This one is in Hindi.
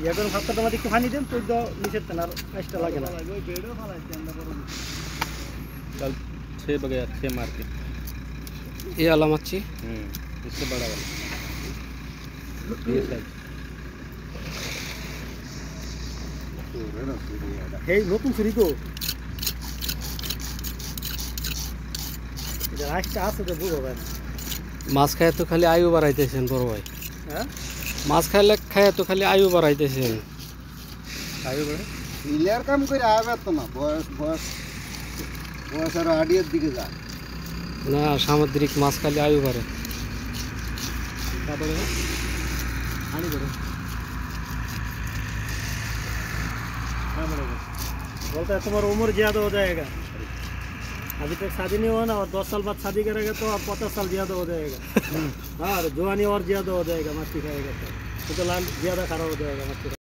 ये करून फक्त टमाटी को खानी दें तो दो नीचे तनार एक्स्ट्रा लगे ना कल 6 बजे अच्छे मार के ये वाला मच्छी इससे बड़ा वाला ये साइज हे नतून छुरी को এটা আজটা আছে তো বুঝো ভাই মাছ খায় তো খালি আয়ু বাড়াইতেছেন বড় ভাই হ্যাঁ মাছ খায় তো খালি আয়ু বাড়াইতেছেন आयु बड़े ইলিয়ার কাম করে আবে তো না বয়স আর আড়িয়ের দিকে যা না সামুদ্রিক মাছ খালি আয়ু বাড়ে তারপরে আনি করো बोलता है तुम्हारा उम्र ज़्यादा हो जाएगा अभी तक शादी नहीं हुआ ना और 10 साल बाद शादी करेगा तो अब 50 साल ज़्यादा हो जाएगा हाँ जवानी और ज़्यादा हो जाएगा मछली खाएगा तो लाल ज़्यादा खराब हो जाएगा मछली।